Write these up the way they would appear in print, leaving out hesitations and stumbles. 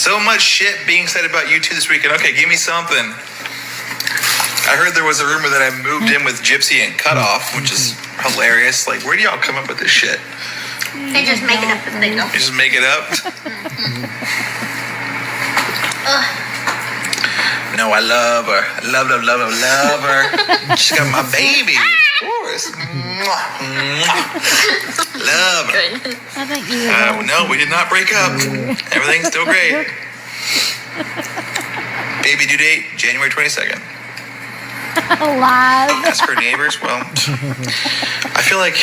So much shit being said about you two this weekend. Okay, give me something. I heard there was a rumor that I moved in with Gypsy and Cutoff, which is hilarious. Like, where do y'all come up with this shit? They just make it up as they go. You just make it up? No, I love her. I love her. She got my baby. Of course. Love her. Good. I think you No, we did not break up. Everything's still great. Baby due date, January 22nd. alive. As for neighbors, well, I feel like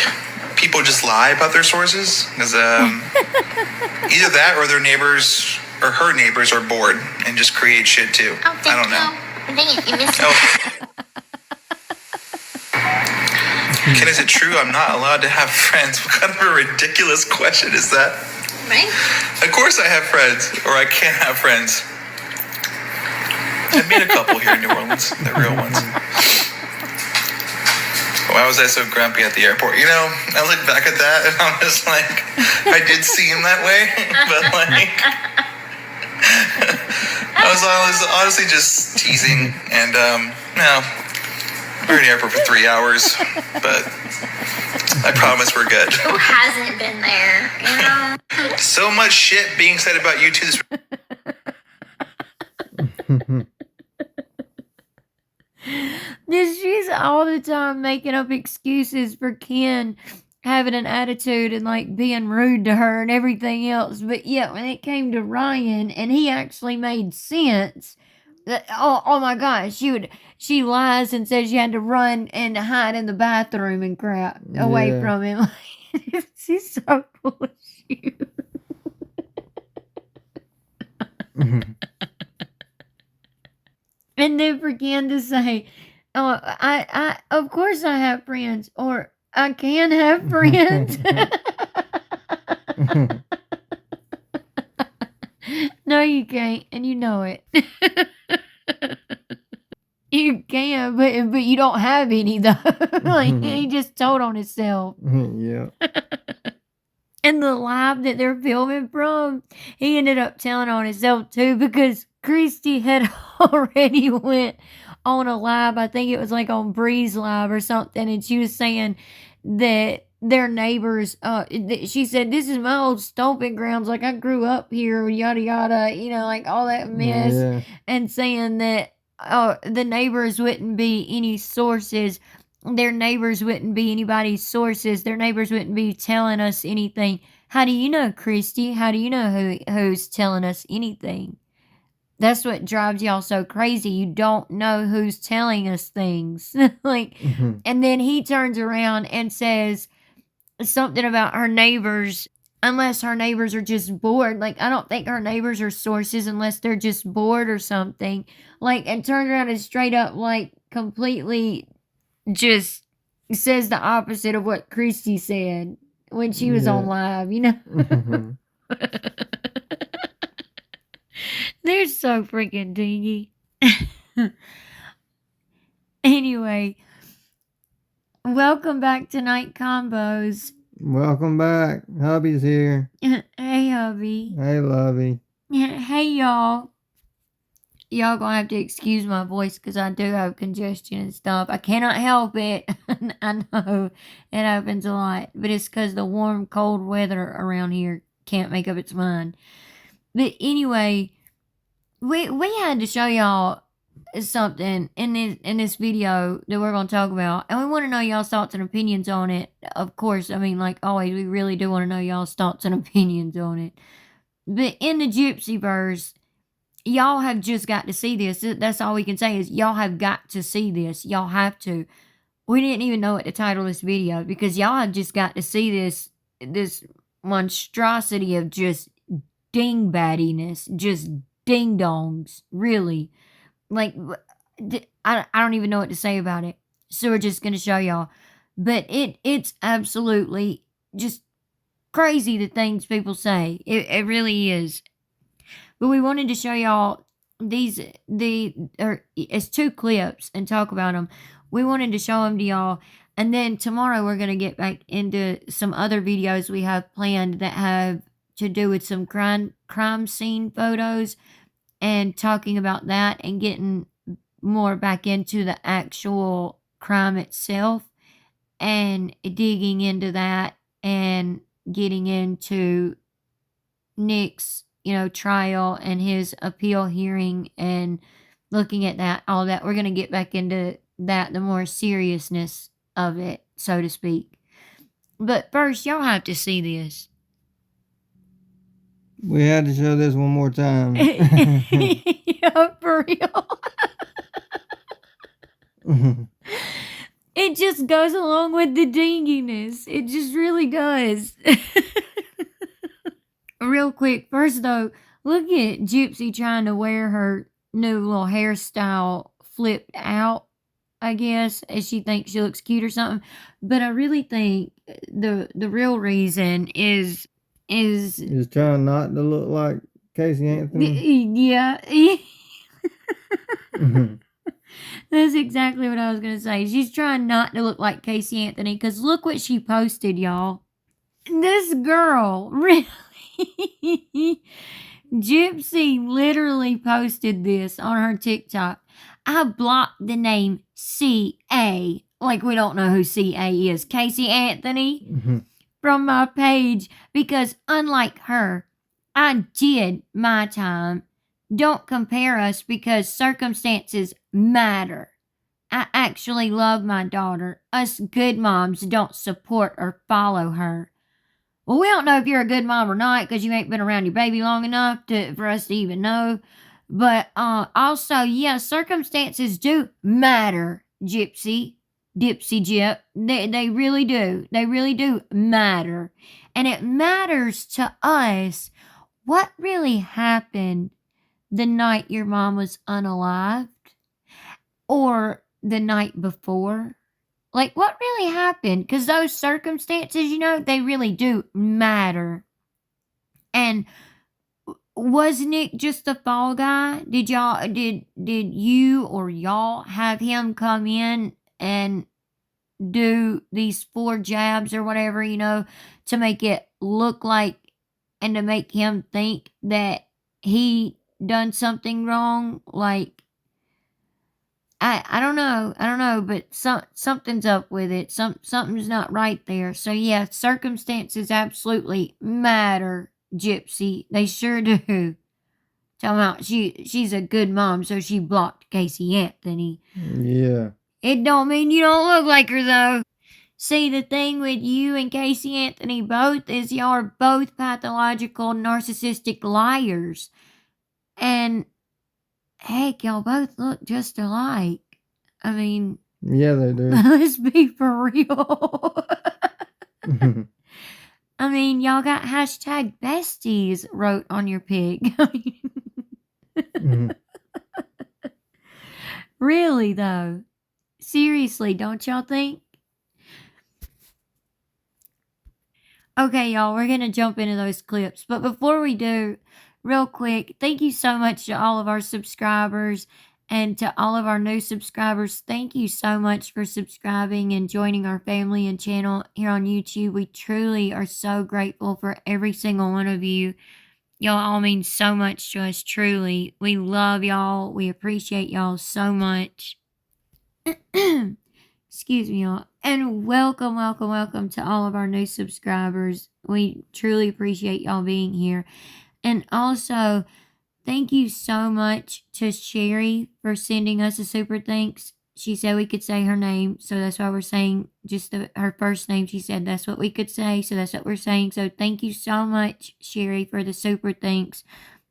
people just lie about their sources. Because either that or their neighbors or her neighbors are bored and just create shit too. Oh, I don't know. Dang it, you missed it. Oh. Ken, is it true I'm not allowed to have friends? What kind of a ridiculous question is that? Right? Of course I have friends, or I can't have friends. I've made a couple here in New Orleans, the real ones. Why was I so grumpy at the airport? You know, I look back at that and I'm just like, I did seem that way, but like, I was honestly just teasing, and no, we're in the airport for 3 hours, but I promise we're good. Who hasn't been there, you know? So much shit being said about you two this She's all the time making up excuses for Ken having an attitude and like being rude to her and everything else. But yeah, when it came to Ryan and he actually made sense, oh my gosh, she lies and says she had to run and hide in the bathroom and crap away from him. She's so full of shit. And then for Ken to say, "Oh, I of course I have friends, or I can have friends." No, you can't, and you know it. You can, but you don't have any though. Like he just told on himself. Yeah. And the live that they're filming from, he ended up telling on himself too, because Christy had already went on a live. I think it was like on Bree's live or something, and she was saying that their neighbors, she said, "This is my old stomping grounds. Like I grew up here, yada yada, you know, like all that mess," Yeah. and saying that the neighbors wouldn't be any sources. Their neighbors wouldn't be anybody's sources. Their neighbors wouldn't be telling us anything. How do you know, Christy? How do you know who's telling us anything? That's what drives y'all so crazy. You don't know who's telling us things. Like, and then he turns around and says something about her neighbors, unless her neighbors are just bored. Like, I don't think her neighbors are sources unless they're just bored or something. Like, and turns around and straight up, like, completely just says the opposite of what Christy said when she was on live, you know? They're so freaking dingy. Anyway, welcome back to Night Combos. Welcome back. Hubby's here. Hey, hubby. Hey, Lovey. Hey, y'all. Y'all gonna have to excuse my voice because I do have congestion and stuff. I cannot help it. I know it happens a lot, but it's because the warm, cold weather around here can't make up its mind. But anyway, we had to show y'all something in this video that we're gonna talk about, and we want to know y'all's thoughts and opinions on it. Of course, I mean, like always, we really do want to know y'all's thoughts and opinions on it. But in the Gypsyverse, y'all have just got to see this. That's all we can say is y'all have got to see this. Y'all have to. We didn't even know what to title this video because y'all have just got to see this monstrosity of just dingbattiness, just ding dongs, really. Like, I don't even know what to say about it. So we're just gonna show y'all. But it's absolutely just crazy the things people say. It really is. But we wanted to show y'all it's 2 clips and talk about them. We wanted to show them to y'all. And then tomorrow we're going to get back into some other videos we have planned that have to do with some crime crime scene photos and talking about that and getting more back into the actual crime itself and digging into that and getting into Nick's, trial and his appeal hearing and looking at that, all that. We're going to get back into that, the more seriousness of it, so to speak. But first, y'all have to see this. We had to show this one more time. Yeah, for real. It just goes along with the dinginess. It just really does. Real quick, first though, look at Gypsy trying to wear her new little hairstyle flipped out, I guess, as she thinks she looks cute or something. But I really think the real reason is Just trying not to look like Casey Anthony. yeah. That's exactly what I was going to say. She's trying not to look like Casey Anthony because look what she posted, y'all. This girl, really. Gypsy literally posted this on her TikTok. I blocked the name C.A. Like we don't know who C.A. is. Casey Anthony from my page because unlike her, I did my time. Don't compare us because circumstances matter. I actually love my daughter. Us good moms don't support or follow her. Well, we don't know if you're a good mom or not because you ain't been around your baby long enough for us to even know. But also, yeah, circumstances do matter, Gypsy. Dipsy Gyp. They really do. They really do matter. And it matters to us what really happened the night your mom was unalived or the night before. Like, what really happened? Because those circumstances, they really do matter. And was Nick just a fall guy? Did you or y'all have him come in and do these 4 jabs or whatever, to make it look like and to make him think that he done something wrong? Like, I don't know, but something's up with it. Something's not right there. So yeah, circumstances absolutely matter, Gypsy. They sure do. Talking about she's a good mom, so she blocked Casey Anthony. Yeah. It don't mean you don't look like her though. See, the thing with you and Casey Anthony both is y'all are both pathological narcissistic liars. And heck, y'all both look just alike. I mean, Yeah, they do. let's be for real. I mean, y'all got hashtag besties wrote on your pig. Really, though. Seriously, don't y'all think? Okay, y'all, we're going to jump into those clips. But before we do, real quick, thank you so much to all of our subscribers and to all of our new subscribers. Thank you so much for subscribing and joining our family and channel here on YouTube. We truly are so grateful for every single one of you. Y'all all mean so much to us, truly. We love y'all. We appreciate y'all so much. Excuse me, y'all. And welcome to all of our new subscribers. We truly appreciate y'all being here. And also, thank you so much to Sherry for sending us a super thanks. She said we could say her name, so that's why we're saying just her first name. She said that's what we could say, so that's what we're saying. So thank you so much, Sherry, for the super thanks.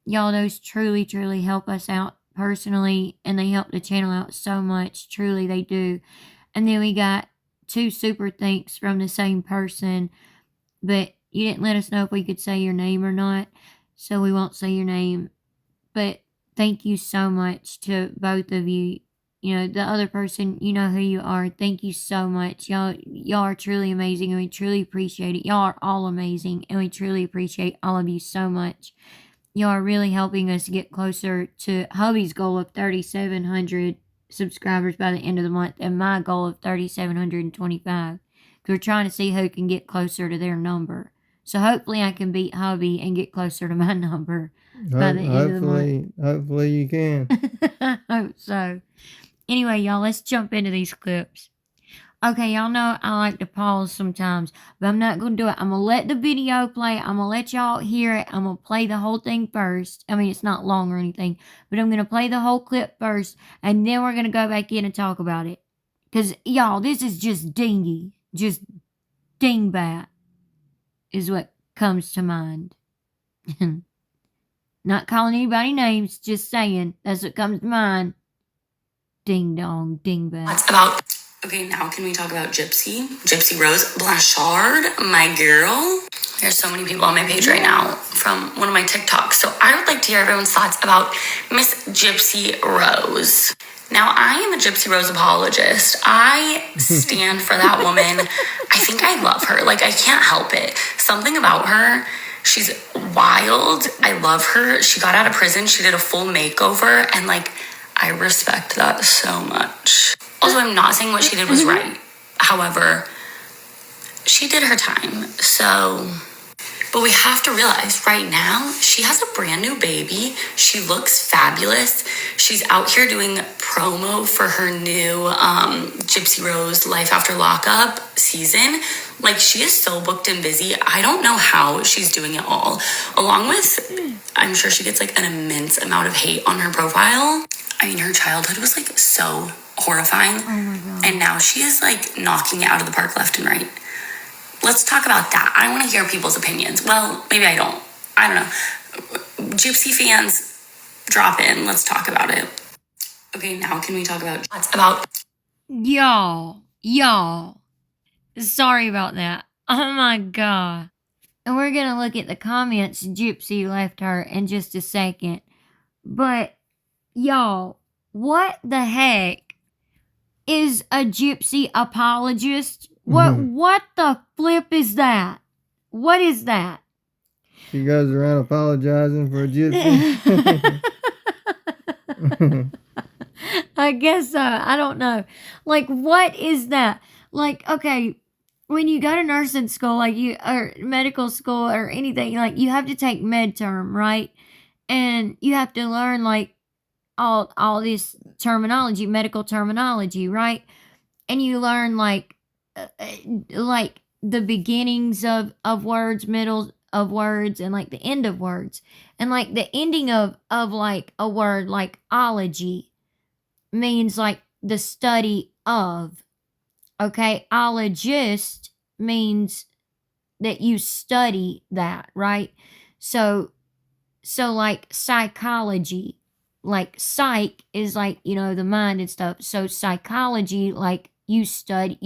Y'all, those truly, truly help us out personally, and they help the channel out so much. Truly, they do. And then we got 2 super thanks from the same person, but you didn't let us know if we could say your name or not, so we won't say your name. But thank you so much to both of you. The other person, you know who you are. Thank you so much. Y'all are truly amazing, and we truly appreciate it. Y'all are all amazing, and we truly appreciate all of you so much. Y'all are really helping us get closer to hubby's goal of 3,700 subscribers by the end of the month, and my goal of 3,725. We're trying to see who can get closer to their number. So hopefully I can beat hubby and get closer to my number by the end of the month. Hopefully you can. I hope so. Anyway, y'all, let's jump into these clips. Okay, y'all know I like to pause sometimes, but I'm not going to do it. I'm going to let the video play. I'm going to let y'all hear it. I'm going to play the whole thing first. I mean, it's not long or anything, but I'm going to play the whole clip first, and then we're going to go back in and talk about it. Because, y'all, this is just dingy. Just dingbat is what comes to mind. Not calling anybody names, just saying. That's what comes to mind. Ding dong, dingbat. That's about... Okay, now can we talk about Gypsy? Gypsy Rose Blanchard, my girl. There's so many people on my page right now from one of my TikToks. So I would like to hear everyone's thoughts about Miss Gypsy Rose. Now, I am a Gypsy Rose apologist. I stand for that woman. I think I love her. Like, I can't help it. Something about her, she's wild. I love her. She got out of prison. She did a full makeover. And, like, I respect that so much. Also, I'm not saying what she did was right. However, she did her time. So, but we have to realize right now, she has a brand new baby. She looks fabulous. She's out here doing promo for her new Gypsy Rose Life After Lockup season. Like, she is so booked and busy. I don't know how she's doing it all. Along with, I'm sure she gets like an immense amount of hate on her profile. I mean, her childhood was like so horrifying. Oh my God. And now she is like knocking it out of the park left and right. Let's talk about that. I want to hear people's opinions. Well, maybe I don't. I don't know. Gypsy fans, drop in. Let's talk about it. Okay, now can we talk about... Y'all. Sorry about that. Oh my God. And we're going to look at the comments Gypsy left her in just a second. But, y'all, what the heck is a Gypsy apologist? What the flip is that? What is that? She goes around apologizing for a gypsy. I guess so. I don't know. Like, what is that? Like, okay, when you go to nursing school, like or medical school or anything, like you have to take med term, right? And you have to learn like all this terminology, medical terminology, right? And you learn like the beginnings of words, middle of words, and like the end of words. And like the ending of like a word like ology means like the study of. Okay, ologist means that you study that, right? So like psychology, like psych is like, you know, the mind and stuff. So psychology, like you study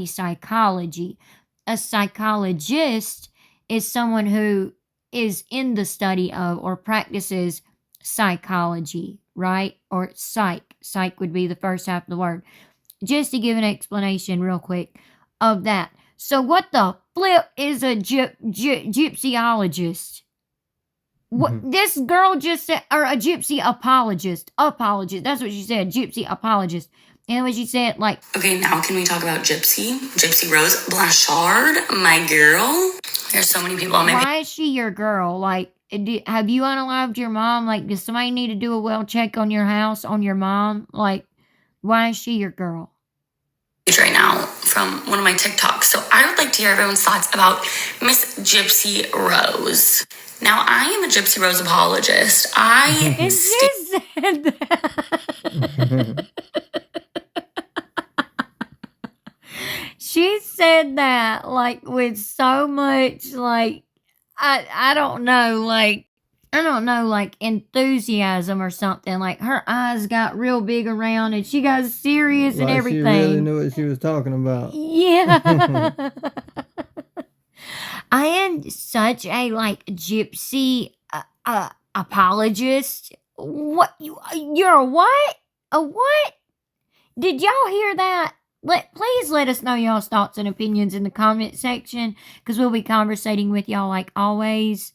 psychology. A psychologist is someone who is in the study of or practices psychology, right? Or psych. Psych would be the first half of the word. Just to give an explanation real quick of that. So what the flip is a gypsyologist? What this girl just said, or a gypsy apologist. That's what she said, gypsy apologist. And what she said, like... Okay, now can we talk about Gypsy? Gypsy Rose Blanchard, my girl. There's so many people on my... Why is she your girl? Like, have you unalived your mom? Like, does somebody need to do a well check on your house, on your mom? Like, why is she your girl? Right now from one of my TikToks. So I would like to hear everyone's thoughts about Miss Gypsy Rose. Now, I am a Gypsy Rose apologist. She said that. She said that like with so much like I don't know, like enthusiasm or something. Like her eyes got real big around and she got serious and everything. She really knew what she was talking about. Yeah. I am such a like gypsy apologist. What you're a what? A what? Did y'all hear that? Please let us know y'all's thoughts and opinions in the comment section because we'll be conversating with y'all like always.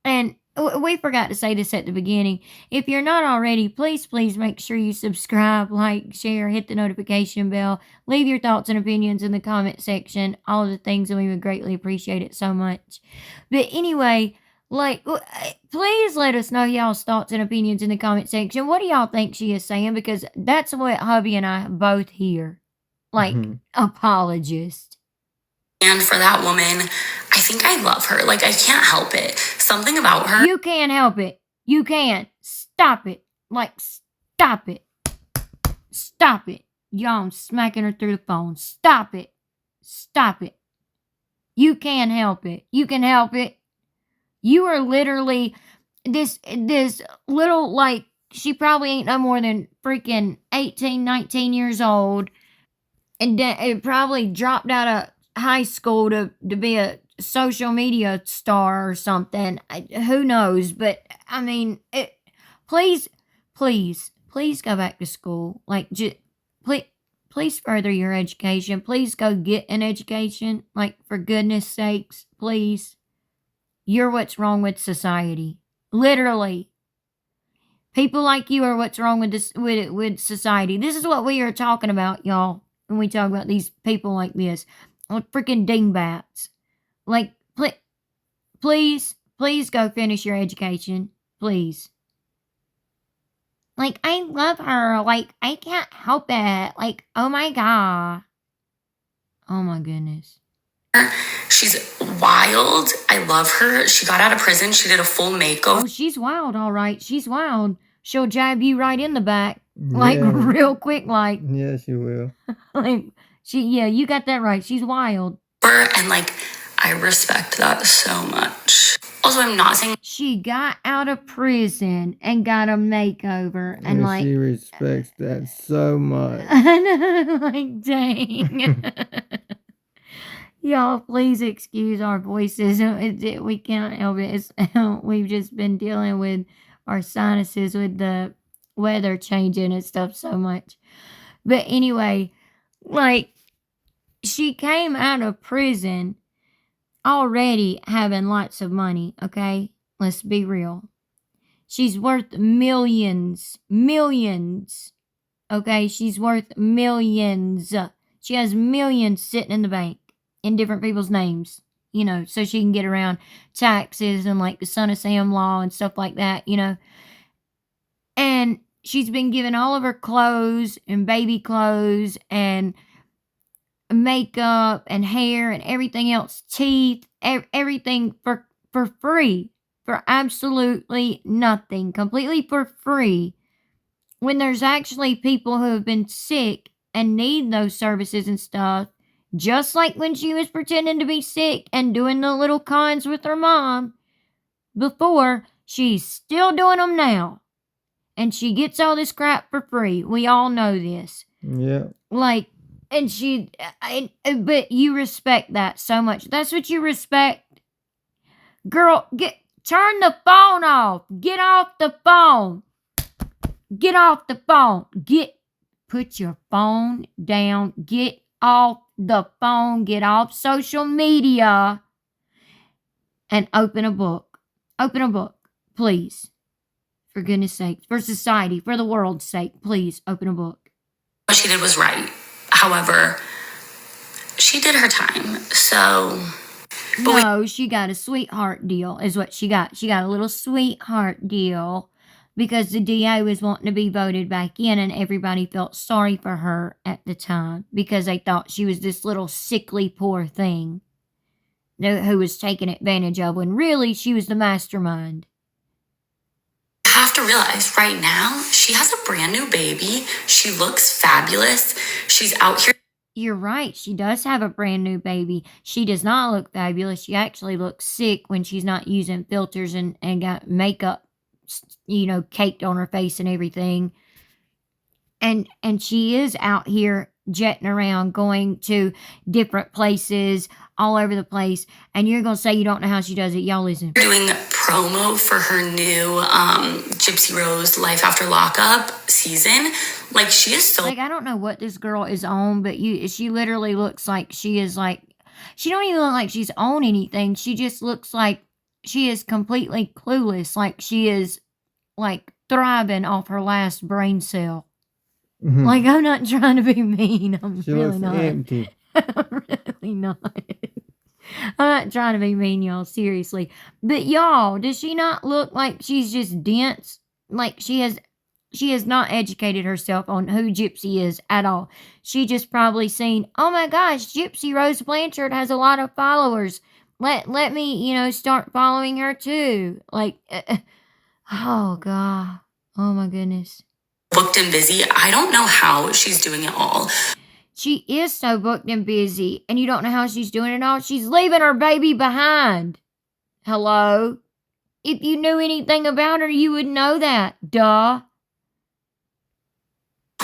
And we forgot to say this at the beginning. If you're not already, please make sure you subscribe, like, share, hit the notification bell, leave your thoughts and opinions in the comment section, all of the things, and we would greatly appreciate it so much. But anyway, like, please let us know y'all's thoughts and opinions in the comment section. What do y'all think she is saying? Because that's what hubby and I both hear. Like, apologist. And for that woman, I think I love her. Like, I can't help it. Something about her. You can't help it. You can't. Stop it. Like, stop it. Stop it. Y'all, I'm smacking her through the phone. Stop it. Stop it. You can't help it. You can help it. You are literally this little, like, she probably ain't no more than freaking 18, 19 years old. And it probably dropped out of high school to be a social media star or something. Who knows? But I mean, please go back to school. Like, please further your education. Please go get an education. Like, for goodness sakes, please. You're what's wrong with society. Literally. People like you are what's wrong with this with society. This is what we are talking about, y'all, when we talk about these people like this. Like freaking dingbats. Like, please go finish your education. Please. Like, I love her. Like, I can't help it. Like, oh my God. Oh my goodness. She's wild. I love her. She got out of prison. She did a full makeover. Oh, she's wild, all right. She's wild. She'll jab you right in the back. Like, real quick, like. Yeah, she will. Like, you got that right. She's wild. And, like, I respect that so much. Also, I'm not saying she got out of prison and got a makeover, and like she respects that so much. I know, like, dang. Y'all, please excuse our voices. We can't help it. We've just been dealing with our sinuses with the weather changing and stuff so much. But anyway, like, she came out of prison already having lots of money, okay? Let's be real. She's worth millions, okay? She's worth millions. She has millions sitting in the bank in different people's names, you know, so she can get around taxes and, like, the Son of Sam law and stuff like that, you know? And she's been given all of her clothes and baby clothes and makeup and hair and everything else, teeth, everything for free, for absolutely nothing, completely for free, when there's actually people who have been sick and need those services and stuff, just like when she was pretending to be sick and doing the little cons with her mom before. She's still doing them now, and she gets all this crap for free. We all know this. Yeah. Like, and but you respect that so much. That's what you respect. Girl, turn the phone off. Get off the phone. Get off the phone. Put your phone down. Get off the phone. Get off social media. And open a book. Open a book. Please. For goodness sake. For society. For the world's sake. Please, open a book. what she did was right. However, she did her time. So, no, she got a sweetheart deal is what she got. She got a little sweetheart deal because the DA was wanting to be voted back in, and everybody felt sorry for her at the time because they thought she was this little sickly poor thing who was taken advantage of, when really she was the mastermind. you have to realize right now, she has a brand new baby. She looks fabulous. She's out here. You're right. She does have a brand new baby. She does not look fabulous. She actually looks sick when she's not using filters and got makeup, caked on her face and everything. And she is out here jetting around, going to different places all over the place. And you're going to say you don't know how she does it. Y'all listen. Doing promo for her new Gypsyverse Life After Lockup season. Like, she is so... Like, I don't know what this girl is on, but she literally looks like she is like... She don't even look like she's on anything. She just looks like she is completely clueless. Like she is like thriving off her last brain cell. Like, I'm not trying to be mean. I'm She really looks not. empty. I'm really not. I'm not trying to be mean, y'all. Seriously. But y'all, does she not look like she's just dense? Like she has not educated herself on who Gypsy is at all. She just probably seen, oh my gosh, Gypsy Rose Blanchard has a lot of followers. Let me, start following her too. Like, oh God. Oh my goodness. Booked and busy. I don't know how she's doing it all. She is so booked and busy, and you don't know how she's doing it all. She's leaving her baby behind. Hello? If you knew anything about her, you would know that. Duh.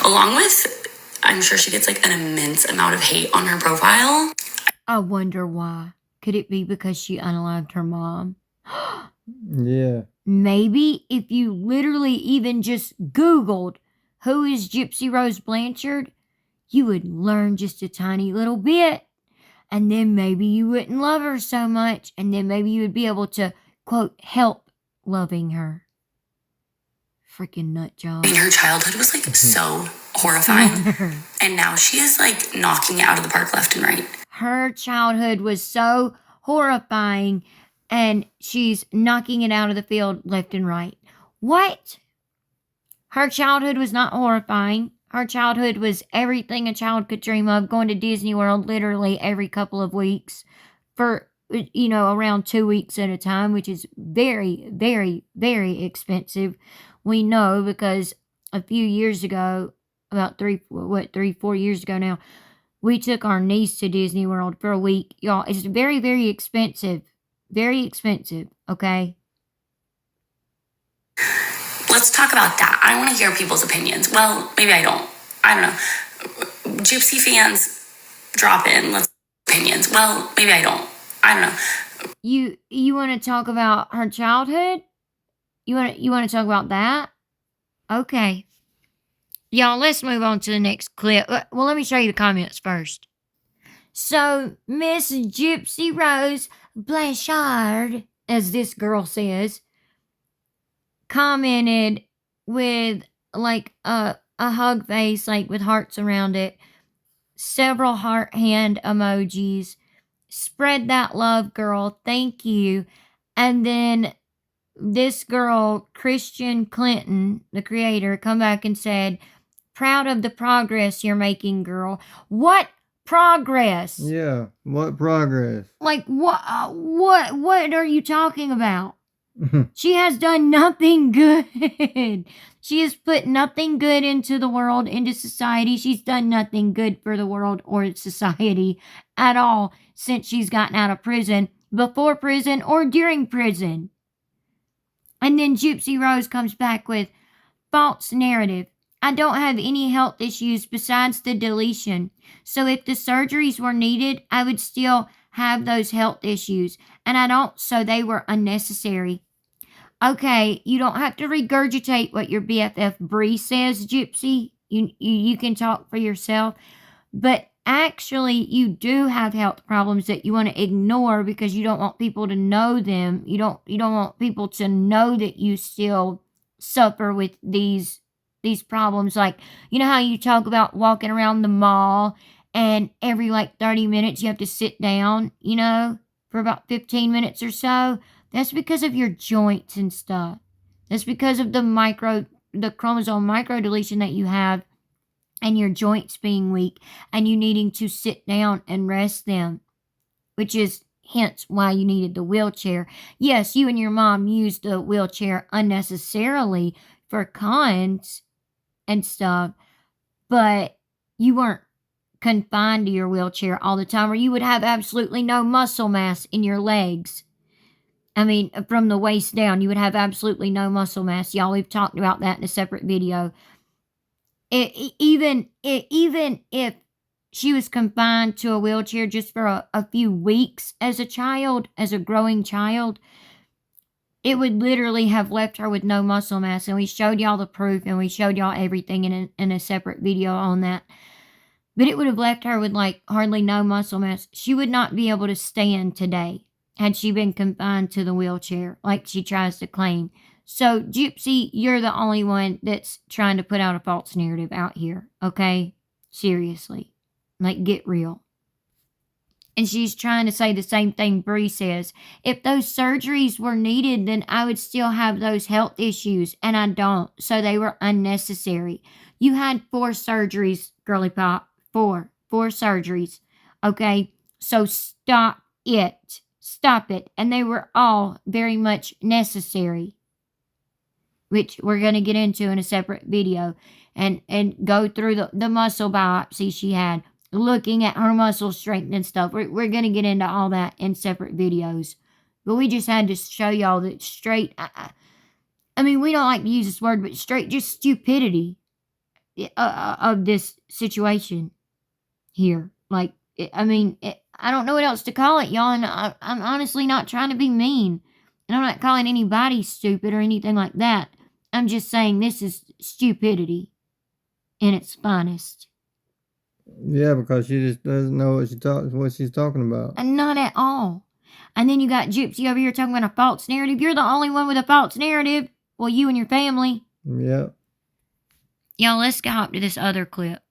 Along with, I'm sure she gets like an immense amount of hate on her profile. I wonder why. Could it be because she unalived her mom? Yeah. Maybe if you literally even just Googled who is Gypsy Rose Blanchard, you would learn just a tiny little bit. And then maybe you wouldn't love her so much. And then maybe you would be able to, quote, help loving her. Freaking nut job. I mean, her childhood was like so horrifying. And now she is like knocking it out of the park left and right. Her childhood was so horrifying, and she's knocking it out of the field left and right. What? Her childhood was not horrifying. Her childhood was everything a child could dream of, going to Disney World literally every couple of weeks for, around 2 weeks at a time, which is very, very, very expensive. We know because a few years ago, about 4 years ago now, we took our niece to Disney World for a week. Y'all, it's very, very expensive. Very expensive, okay? Let's talk about that. I want to hear people's opinions. Well, maybe I don't. I don't know. Gypsy fans, drop in. Let's opinions. Well, maybe I don't. I don't know. You want to talk about her childhood? You want to talk about that? Okay. Y'all, let's move on to the next clip. Well, let me show you the comments first. So, Miss Gypsy Rose Blanchard, as this girl says, commented with like a hug face, like with hearts around it, several heart hand emojis. Spread that love, girl. Thank you. And then this girl, Christian Clinton, the creator, come back and said, proud of the progress you're making, girl. What progress? Yeah. What progress? Like what are you talking about? She has done nothing good. She has put nothing good into the world, into society. She's done nothing good for the world or society at all since she's gotten out of prison, before prison, or during prison. And then Gypsy Rose comes back with false narrative. I don't have any health issues besides the deletion. So if the surgeries were needed, I would still have those health issues. And I don't, so they were unnecessary. Okay, you don't have to regurgitate what your BFF Bree says, Gypsy. You can talk for yourself. But actually, you do have health problems that you want to ignore because you don't want people to know them. You don't want people to know that you still suffer with these problems. Like, you know how you talk about walking around the mall and every like 30 minutes you have to sit down, for about 15 minutes or so? That's because of your joints and stuff. That's because of the chromosome microdeletion that you have, and your joints being weak and you needing to sit down and rest them, which is hence why you needed the wheelchair. Yes, you and your mom used the wheelchair unnecessarily for cons and stuff, but you weren't confined to your wheelchair all the time, or you would have absolutely no muscle mass in your legs. I mean, from the waist down, you would have absolutely no muscle mass. Y'all, we've talked about that in a separate video. Even if she was confined to a wheelchair just for a few weeks as a child, as a growing child, it would literally have left her with no muscle mass. And we showed y'all the proof, and we showed y'all everything in a separate video on that. But it would have left her with like hardly no muscle mass. She would not be able to stand today. had she been confined to the wheelchair, like she tries to claim. So, Gypsy, you're the only one that's trying to put out a false narrative out here, okay? Seriously. Like, get real. And she's trying to say the same thing Bree says. If those surgeries were needed, then I would still have those health issues, and I don't. So they were unnecessary. You had 4 surgeries, girly pop. 4 surgeries. Okay? So stop it. Stop it. And they were all very much necessary, which we're going to get into in a separate video, and go through the muscle biopsy she had, looking at her muscle strength and stuff. We're going to get into all that in separate videos. But we just had to show y'all that straight, I mean, we don't like to use this word, but straight just stupidity of this situation here. Like, I mean, I don't know what else to call it, y'all, and I'm honestly not trying to be mean. And I'm not calling anybody stupid or anything like that. I'm just saying this is stupidity in its finest. Yeah, because she just doesn't know what she's talking about. And not at all. And then you got Gypsy over here talking about a false narrative. You're the only one with a false narrative. Well, you and your family. Yep. Y'all, let's go up to this other clip.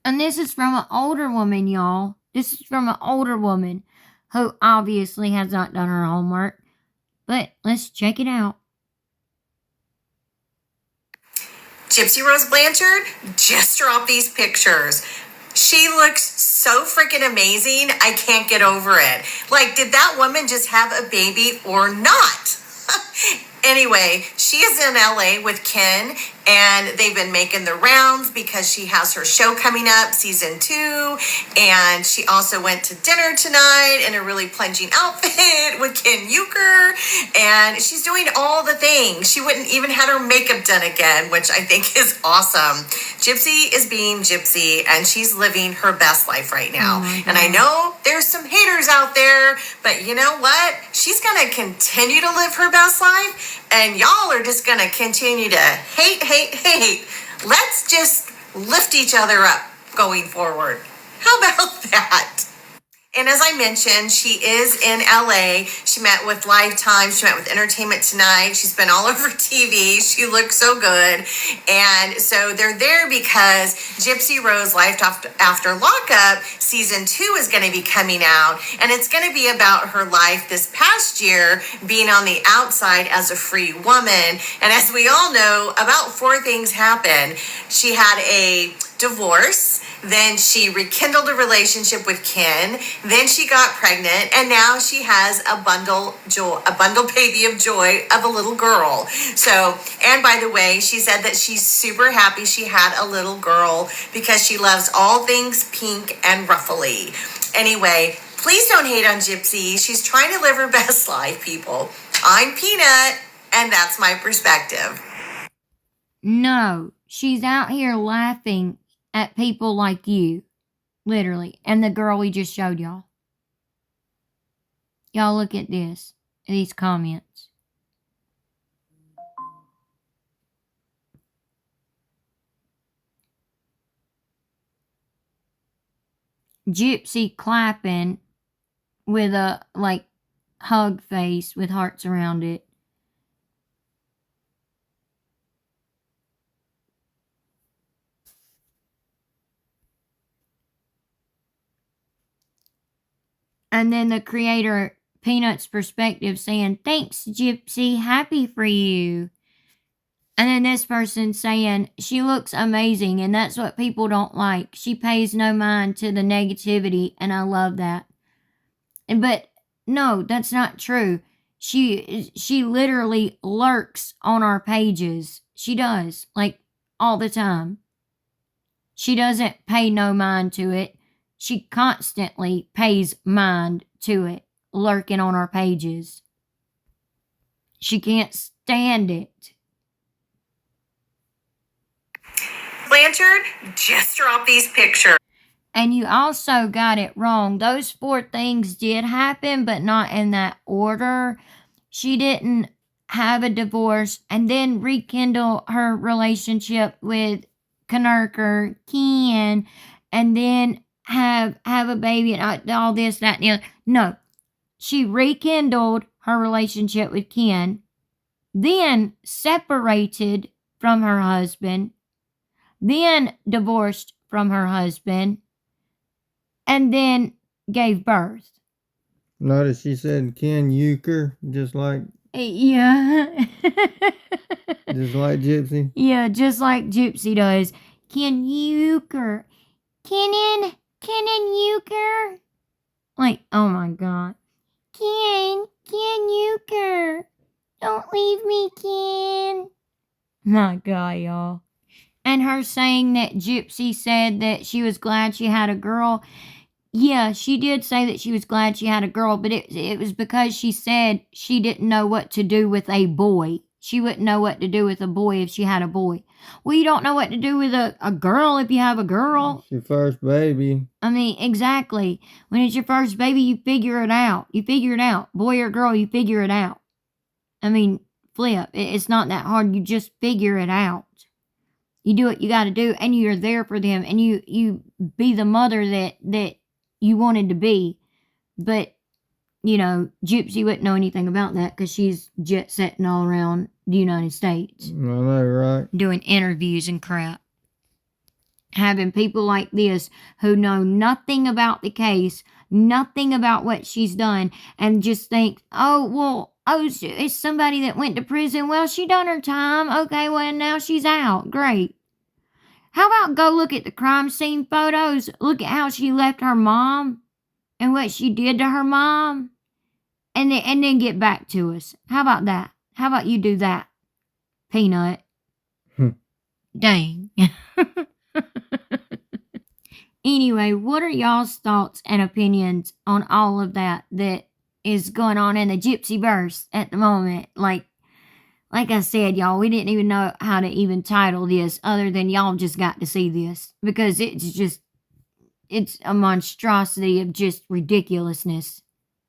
And this is from an older woman, y'all. This is from an older woman who obviously has not done her homework. But let's check it out. Gypsy Rose Blanchard just dropped these pictures. She looks so freaking amazing. I can't get over it. Like, did that woman just have a baby or not? Anyway, she is in LA with Ken, and they've been making the rounds because she has her show coming up, season 2, and she also went to dinner tonight in a really plunging outfit with Ken Euchre, and she's doing all the things. She wouldn't even had her makeup done again, which I think is awesome. Gypsy is being Gypsy, and she's living her best life right now. And I know there's some haters out there, but you know what? She's going to continue to live her best life, and y'all are just going to continue to hate. Let's just lift each other up going forward. How about that? And as I mentioned, she is in LA. She met with Lifetime. She met with Entertainment Tonight. She's been all over TV. She looks so good. And so they're there because Gypsy Rose Life After Lockup season 2 is going to be coming out. And it's going to be about her life this past year being on the outside as a free woman. And as we all know, about 4 things happened. She had a divorce. Then she rekindled a relationship with Ken. Then she got pregnant, and now she has a bundle baby of joy of a little girl. So, and by the way, she said that she's super happy she had a little girl because she loves all things pink and ruffly. Anyway, please don't hate on Gypsy. She's trying to live her best life, people. I'm Peanut, and that's my perspective. No, she's out here laughing at people like you, literally, and the girl we just showed y'all. Y'all look at this, these comments. Gypsy clapping with a, like, hug face with hearts around it. And then the creator, Peanut's perspective, saying, "Thanks, Gypsy. Happy for you." And then this person saying, "She looks amazing, and that's what people don't like. She pays no mind to the negativity, and I love that." But no, that's not true. She literally lurks on our pages. She does, like, all the time. She doesn't pay no mind to it. She constantly pays mind to it, lurking on our pages. She can't stand it. Blanchard just dropped these pictures. And you also got it wrong. Those 4 things did happen, but not in that order. She didn't have a divorce and then rekindle her relationship with Ken, and then have a baby and all this, that, and the other. No. she rekindled her relationship with Ken, then separated from her husband, then divorced from her husband, and then gave birth. Notice she said Ken Euchre, just like Yeah. Gypsy. Yeah, just like Gypsy does. Ken Euchre. Kenan Euchre. Like, oh my God. Ken Euchre. Don't leave me, Ken. My God, y'all. And her saying that Gypsy said that she was glad she had a girl. Yeah, she did say that she was glad she had a girl, but it was because she said she didn't know what to do with a boy. She wouldn't know what to do with a boy if she had a boy. Well, you don't know what to do with a girl if you have a girl. It's your first baby. I mean, exactly. When it's your first baby, you figure it out. You figure it out. Boy or girl, you figure it out. I mean, flip. It's not that hard. You just figure it out. You do what you got to do, and you're there for them, and you be the mother that you wanted to be. But, you know, Gypsy wouldn't know anything about that because she's jet setting all around the United States. I know, right? Doing interviews and crap. Having people like this who know nothing about the case, nothing about what she's done, and just think, it's somebody that went to prison. Well, she done her time. Okay, well, now she's out. Great. How about go look at the crime scene photos? Look at how she left her mom and what she did to her mom, and then get back to us. How about that? How about you do that, Peanut? Dang. Anyway, what are y'all's thoughts and opinions on all of that is going on in the Gypsyverse at the moment? Like I said, y'all, we didn't even know how to even title this other than y'all just got to see this, because it's a monstrosity of just ridiculousness.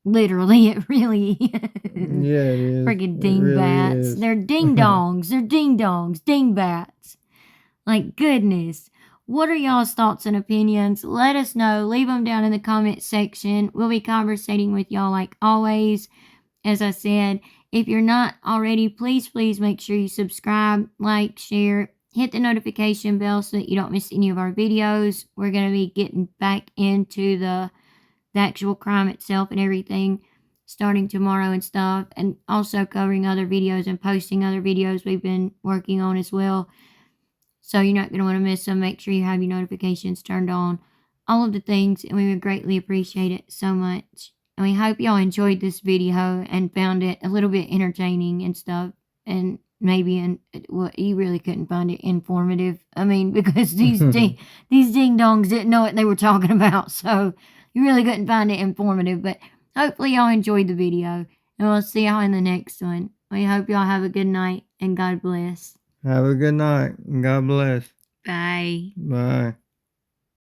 Literally, it really is. Yeah, it is. Freaking dingbats. Really They're ding-dongs. They're ding-dongs. Dingbats. Like, goodness. What are y'all's thoughts and opinions? Let us know. Leave them down in the comment section. We'll be conversating with y'all like always. As I said, if you're not already, please make sure you subscribe, like, share, hit the notification bell so that you don't miss any of our videos. We're going to be getting back into the actual crime itself and everything starting tomorrow and stuff, and also covering other videos and posting other videos we've been working on as well. So you're not going to want to miss them. Make sure you have your notifications turned on. All of the things, and we would greatly appreciate it so much. And we hope y'all enjoyed this video and found it a little bit entertaining and stuff. And maybe, you really couldn't find it informative. I mean, because these ding-dongs didn't know what they were talking about. So you really couldn't find it informative. But hopefully y'all enjoyed the video. And we'll see y'all in the next one. We hope y'all have a good night and God bless. Have a good night and God bless. Bye. Bye.